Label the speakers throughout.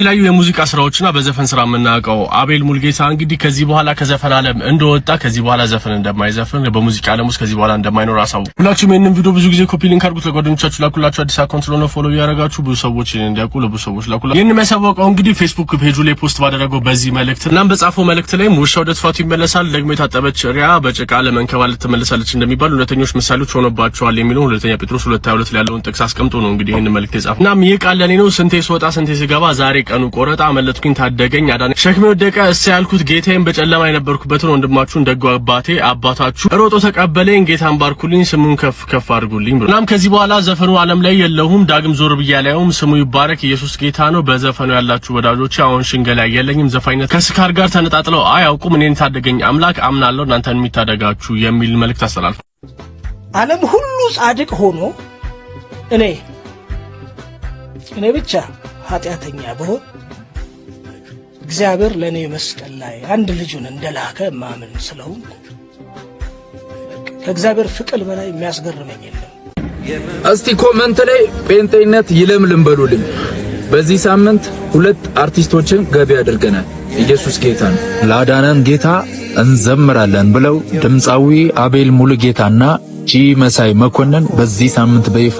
Speaker 1: የተለያዩ የሙዚቃ ስራዎችና በዘፈን ስራ የምናውቀው አቤል ሙልጌታ እንግዲህ ከዚህ በኋላ ከዘፈን ዓለም እንደወጣ ከዚህ በኋላ ዘፈን እንደማይዘፍን በሙዚቃ ዓለም ውስጥ ከዚህ በኋላ እንደማይኖር አሳው ሁላችሁም ይሄንን ቪዲዮ ብዙ ጊዜ ኮፒ ሊንክ አድርጉት ለጓደኞቻችሁ ላኩላችሁ አዲስ አካውንት ስለሆነ ፎሎ ያደርጋችሁ ብዙ ሰዎች እንዲያውቁ ለብዙ ሰዎች ላኩላ ይሄንን የሚያሳውቀው እንግዲህ ፌስቡክ ፔጁ ላይ ፖስት ባደረገው በዚህ መልእክት እናም በጻፈው መልእክት ላይ ውሻው ወደ ጥፋቱ ይመለሳል ደግሞ የታጠበች ሪያ በጭቃ ለመንከባል ትመለሳለች እንደሚባል ሁለተኞች ምሳሌዎች ሆነባቸዋል የሚለው ሁለተኛ ጴጥሮስ 2:22 ላይ ያለውን ጥቅስ አስቀምጦ ነው እንግዲህ ይሄንን መልእክት የጻፈው እናም ይሄ ቃል ለኔ ነው ስንቴ ስወጣ ስንቴ ስገባ ዛሬ ቀኑ ቆረጣ መለጥኩኝ ታደገኝ አዳነ ሸክሜ ወደቀ እስ ያልኩት ጌታዬን በጨለማ የነበርኩበትን ወንድማችሁን ደጉ አባታችሁ ሮጦ ተቀበለኝ ጌታን ባርኩልኝ ስሙን ከፍ ከፍ አድርጉልኝ ብሎ እናም ከዚህ በኋላ ዘፈኑ ዓለም ላይ የለሁም ዳግም ዞር ብያለሁም ስሙ ይባረክ ኢየሱስ ጌታ ነው በዘፈኑ ያላችሁ ወዳጆች አሁን ሽንገላ የለኝም ዘፋኝነት ከስካር ጋር ተነጣጥለው አያውቁም እኔን ታደገኝ አምላክ አምናለሁ እናንተን የሚታደጋችሁ የሚል መልእክት አስተላልፉ
Speaker 2: ዓለም ሁሉ ጻድቅ ሆኖ እኔ ብቻ ኃጢአተኛ ብሆን እግዚአብሔር ለኔ መስቀል ላይ አንድ ልጁን እንደላከ ማመን ስለሆነ ከእግዚአብሔር ፍቅር በላይ የሚያስገርመኝ የለም።
Speaker 3: እስቲ ኮሜንት ላይ ጴንጤነት ይለምልም በሉልኝ። በዚህ ሳምንት 2 አርቲስቶችን ገቢ አድርገናል። ኢየሱስ ጌታ ነው። ላዳነን ጌታ እንዘምራለን ብለው ድምጻዊ አቤል ሙሉጌታና ጂ መሳይ መኮንን በዚህ ሳምንት በይፋ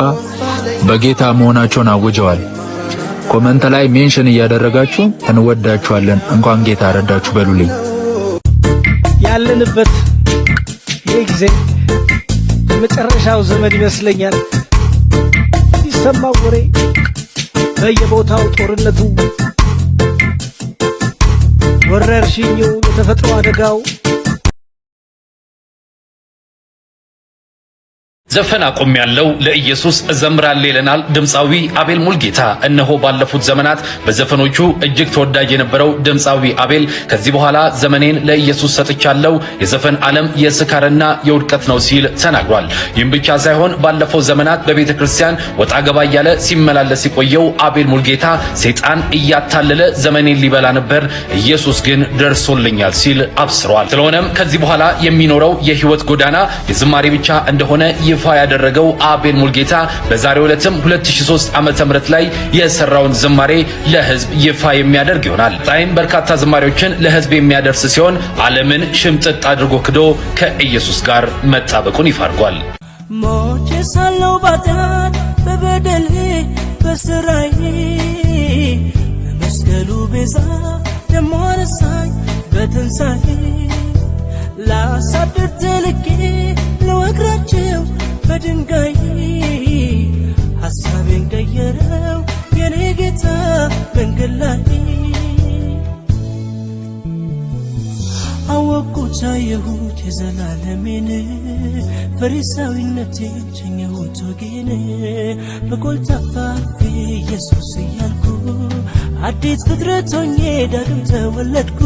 Speaker 3: በጌታ መሆናቸውን አውጀዋል። ኮሜንት ላይ ሜንሽን እያደረጋችሁ እንወዳችኋለን እንኳን ጌታ ረዳችሁ በሉልኝ።
Speaker 2: ያለንበት ይሄ ጊዜ የመጨረሻው ዘመን ይመስለኛል። ይሰማው ወሬ በየቦታው ጦርነቱ፣ ወረርሽኙ፣ የተፈጥሮ አደጋው
Speaker 4: ዘፈን አቆም ያለው ለኢየሱስ እዘምራለሁ ይለናል ድምጻዊ አቤል ሙልጌታ። እነሆ ባለፉት ዘመናት በዘፈኖቹ እጅግ ተወዳጅ የነበረው ድምጻዊ አቤል ከዚህ በኋላ ዘመኔን ለኢየሱስ ሰጥቻለሁ፣ የዘፈን ዓለም የስካርና የውድቀት ነው ሲል ተናግሯል። ይህም ብቻ ሳይሆን ባለፈው ዘመናት በቤተ ክርስቲያን ወጣ ገባ እያለ ሲመላለስ የቆየው አቤል ሙልጌታ ሰይጣን እያታለለ ዘመኔን ሊበላ ነበር፣ ኢየሱስ ግን ደርሶልኛል ሲል አብስሯል። ስለሆነም ከዚህ በኋላ የሚኖረው የህይወት ጎዳና የዝማሬ ብቻ እንደሆነ ይፋ ያደረገው አቤል ሙልጌታ በዛሬው ዕለትም 2003 ዓመተ ምህረት ላይ የሰራውን ዝማሬ ለህዝብ ይፋ የሚያደርግ ይሆናል። ጣይም በርካታ ዝማሬዎችን ለህዝብ የሚያደርስ ሲሆን ዓለምን ሽምጥጥ አድርጎ ክዶ ከኢየሱስ ጋር መጣበቁን ይፋ አድርጓል።
Speaker 5: ሞቼ ሳለው ባጣት በበደሌ በስራዬ መስቀሉ ቤዛ ደሞ አነሳኝ በትንሣኤ ላሳድር ተልኬ ለወግራቸው በድንጋይ ሐሳቤን ቀየረው የኔ ጌታ መንገድ ላይ አወቅኩት አየሁት የዘላለሜን ፈሪሳዊነቴን ሸኘሁት ወጌን በኮልታፋ ኢየሱስ እያልኩ አዲስ ፍጥረት ሆኜ ዳግም ተወለድኩ።